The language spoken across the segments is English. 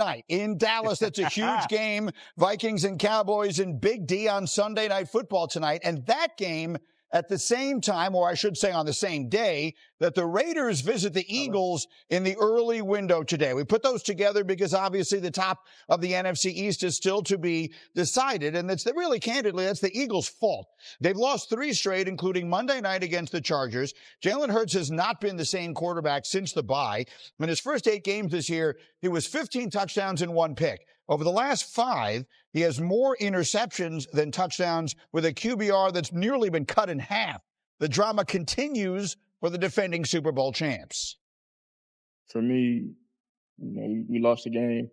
night in Dallas. That's a huge game. Vikings and Cowboys and Big D on Sunday Night Football tonight. And that game at the same time, or I should say on the same day, that the Raiders visit the Eagles in the early window today. We put those together because obviously the top of the NFC East is still to be decided. And it's really candidly, that's the Eagles' fault. They've lost 3 straight, including Monday night against the Chargers. Jalen Hurts has not been the same quarterback since the bye. In his first 8 games this year, he was 15 touchdowns and 1 pick. Over the last 5, he has more interceptions than touchdowns with a QBR that's nearly been cut in half. The drama continues for the defending Super Bowl champs. For me, we lost the game,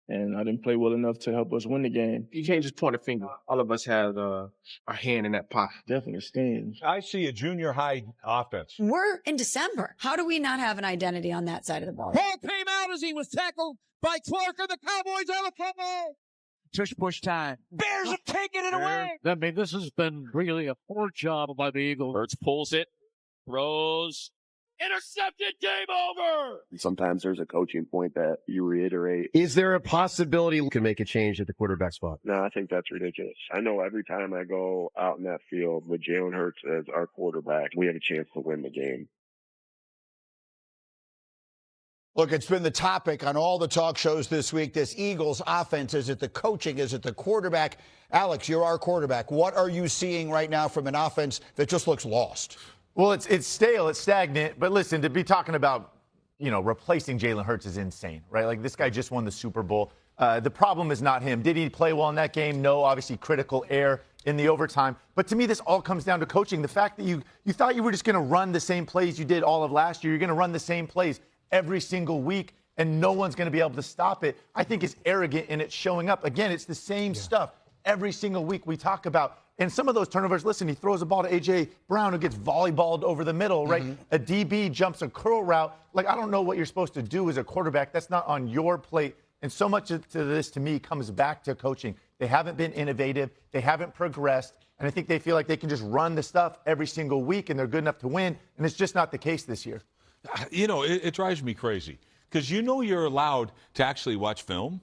and I didn't play well enough to help us win the game. You can't just point a finger. All of us have our hand in that pot. Definitely stings. I see a junior high offense. We're in December. How do we not have an identity on that side of the ball? Ball came out as he was tackled by Clark of the Cowboys on the football. Tush push time. Bears are taking it away. I mean, this has been really a poor job by the Eagles. Hurts pulls it, throws, intercepted, game over. Sometimes there's a coaching point that you reiterate. Is there a possibility we can make a change at the quarterback spot? No, I think that's ridiculous. I know every time I go out in that field with Jalen Hurts as our quarterback, we have a chance to win the game. Look, it's been the topic on all the talk shows this week. This Eagles offense, is it the coaching? Is it the quarterback? Alex, you're our quarterback. What are you seeing right now from an offense that just looks lost? Well, it's stale, it's stagnant. But listen, to be talking about, replacing Jalen Hurts is insane, right? Like, this guy just won the Super Bowl. The problem is not him. Did he play well in that game? No, obviously critical error in the overtime. But to me, this all comes down to coaching. The fact that you thought you were just going to run the same plays you did all of last year. You're going to run the same plays every single week, and no one's going to be able to stop it, I think is arrogant, and it's showing up. Again, it's the same stuff every single week we talk about. And some of those turnovers, listen, he throws a ball to A.J. Brown who gets volleyballed over the middle, right? A DB jumps a curl route. Like, I don't know what you're supposed to do as a quarterback. That's not on your plate. And so much of this, to me, comes back to coaching. They haven't been innovative. They haven't progressed. And I think they feel like they can just run the stuff every single week, and they're good enough to win. And it's just not the case this year. It drives me crazy because you're allowed to actually watch film.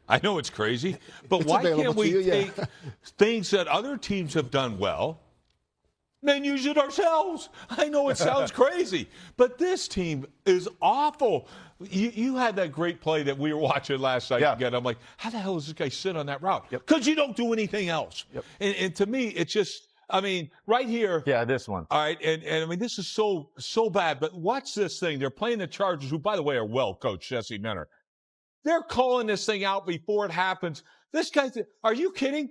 I know it's crazy, but why can't we take things that other teams have done well and use it ourselves? I know it sounds crazy, but this team is awful. You had that great play that we were watching last night again. I'm like, how the hell does this guy sit on that route? Because you don't do anything else. And to me, it's just, right here. Yeah, this one. All right, and this is so bad. But watch this thing. They're playing the Chargers, who, by the way, are well coached, Jesse Minter. They're calling this thing out before it happens. This guy's, are you kidding?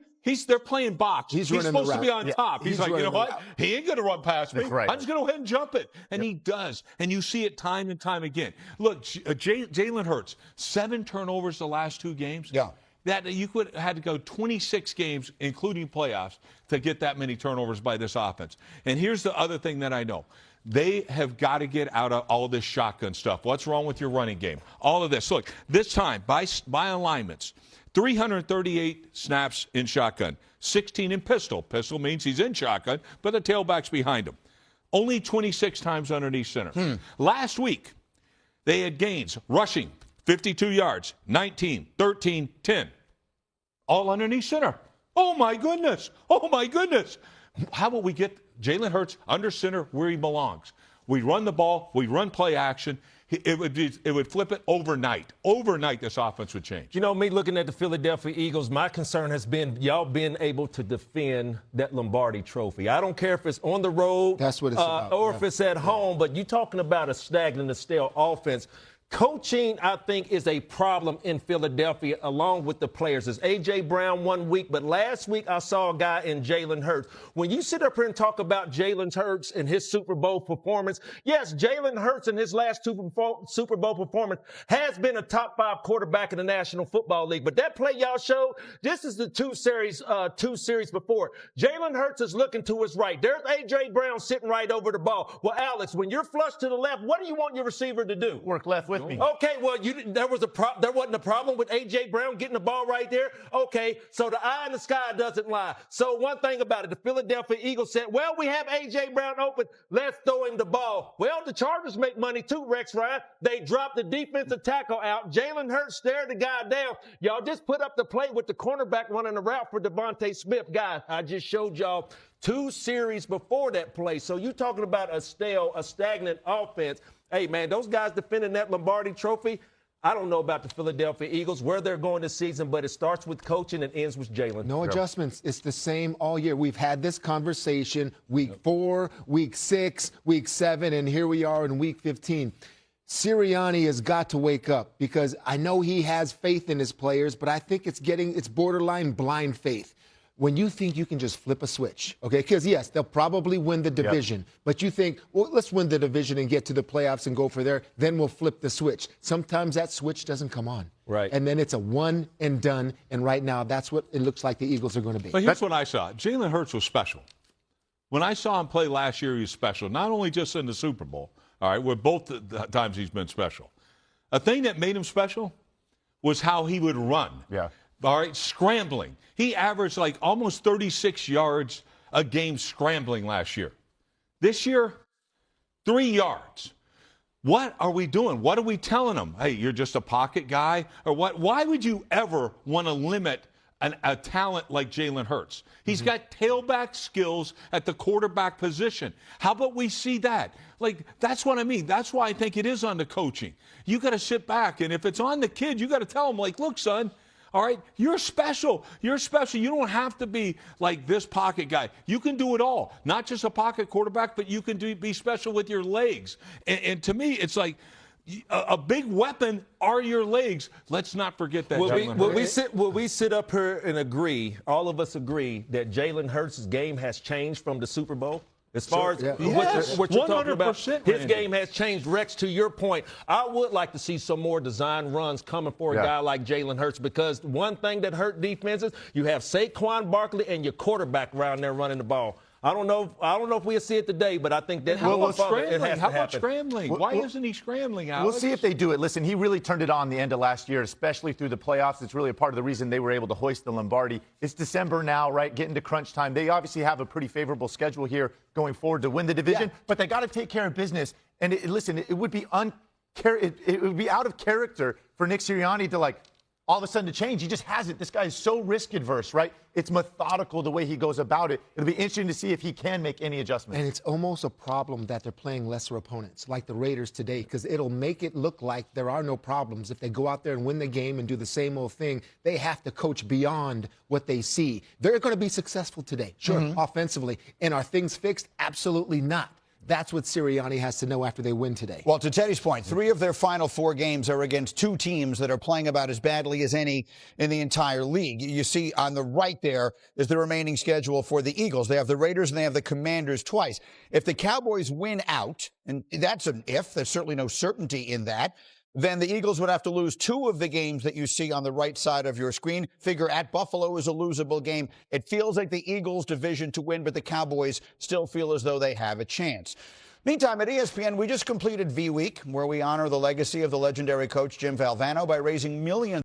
They're playing box. He's supposed to be on top. He's like, you know what? He ain't going to run past me. I'm just going to go ahead and jump it. And he does. And you see it time and time again. Look, Jalen Hurts, 7 turnovers the last 2 games. Yeah. That you had to go 26 games, including playoffs, to get that many turnovers by this offense. And here's the other thing that I know. They have got to get out of all this shotgun stuff. What's wrong with your running game? All of this. Look, this time, by alignments, 338 snaps in shotgun, 16 in pistol. Pistol means he's in shotgun, but the tailback's behind him. Only 26 times underneath center. Last week, they had gains rushing, 52 yards, 19, 13, 10. All underneath center. Oh, my goodness. Oh, my goodness. How about we get Jalen Hurts under center where he belongs? We run the ball. We run play action. It would flip it overnight. Overnight, this offense would change. Me looking at the Philadelphia Eagles, my concern has been y'all being able to defend that Lombardi trophy. I don't care if it's on the road That's what it's about. Or if it's at home, but you're talking about a stagnant, a stale offense. Coaching, I think, is a problem in Philadelphia along with the players. It's A.J. Brown 1 week, but last week I saw a guy in Jalen Hurts. When you sit up here and talk about Jalen Hurts and his Super Bowl performance, yes, Jalen Hurts in his last Super Bowl performance has been a top 5 quarterback in the National Football League. But that play y'all showed, this is the two series before. Jalen Hurts is looking to his right. There's A.J. Brown sitting right over the ball. Well, Alex, when you're flushed to the left, what do you want your receiver to do? Work left with trust me. Okay, well, there wasn't a problem with A.J. Brown getting the ball right there. Okay, so the eye in the sky doesn't lie. So one thing about it, the Philadelphia Eagles said, well, we have A.J. Brown open. Let's throw him the ball. Well, the Chargers make money too, Rex Ryan. They dropped the defensive tackle out. Jalen Hurts stared the guy down. Y'all just put up the play with the cornerback running the route for Devontae Smith. Guys, I just showed y'all 2 series before that play. So you talking about a stagnant offense. Hey, man, those guys defending that Lombardi trophy, I don't know about the Philadelphia Eagles, where they're going this season, but it starts with coaching and ends with Jalen. No adjustments. It's the same all year. We've had this conversation week 4, week 6, week 7, and here we are in week 15. Sirianni has got to wake up because I know he has faith in his players, but I think it's borderline blind faith. When you think you can just flip a switch, okay? Because, yes, they'll probably win the division. But you think, well, let's win the division and get to the playoffs and go for there. Then we'll flip the switch. Sometimes that switch doesn't come on. Right. And then it's a one and done. And right now, that's what it looks like the Eagles are going to be. But here's what I saw. Jalen Hurts was special. When I saw him play last year, he was special. Not only just in the Super Bowl, all right, with both the times he's been special. A thing that made him special was how he would run. Yeah. All right, scrambling. He averaged like almost 36 yards a game scrambling last year. This year, 3 yards. What are we doing? What are we telling him? Hey, you're just a pocket guy? Or what? Why would you ever want to limit a talent like Jalen Hurts? He's got tailback skills at the quarterback position. How about we see that? Like, that's what I mean. That's why I think it is on the coaching. You got to sit back, and if it's on the kid, you got to tell him, like, look, son, all right, you're special. You're special. You don't have to be like this pocket guy. You can do it all. Not just a pocket quarterback, but you can be special with your legs. And to me, it's like a big weapon are your legs. Let's not forget that. Will we sit up here and agree, all of us agree, that Jalen Hurts' game has changed from the Super Bowl? As far as what you're talking about, his game has changed. Rex, to your point, I would like to see some more design runs coming for a guy like Jalen Hurts, because one thing that hurt defenses, you have Saquon Barkley and your quarterback around there running the ball. I don't know if we'll see it today, but I think that how about scrambling? Why isn't he scrambling, Alex? We'll see if they do it. Listen, he really turned it on the end of last year, especially through the playoffs. It's really a part of the reason they were able to hoist the Lombardi. It's December now, right? Getting to crunch time. They obviously have a pretty favorable schedule here going forward to win the division, but they got to take care of business. And it would be it would be out of character for Nick Sirianni to all of a sudden to change. He just hasn't. This guy is so risk adverse, right? It's methodical the way he goes about it. It'll be interesting to see if he can make any adjustments. And it's almost a problem that they're playing lesser opponents, like the Raiders today, because it'll make it look like there are no problems. If they go out there and win the game and do the same old thing, they have to coach beyond what they see. They're going to be successful today, sure, offensively. And are things fixed? Absolutely not. That's what Sirianni has to know after they win today. Well, to Teddy's point, 3 of their final 4 games are against 2 teams that are playing about as badly as any in the entire league. You see on the right there is the remaining schedule for the Eagles. They have the Raiders and they have the Commanders twice. If the Cowboys win out, and that's an if, there's certainly no certainty in that, then the Eagles would have to lose 2 of the games that you see on the right side of your screen. Figure at Buffalo is a losable game. It feels like the Eagles' division to win, but the Cowboys still feel as though they have a chance. Meantime, at ESPN, we just completed V Week, where we honor the legacy of the legendary coach Jim Valvano by raising millions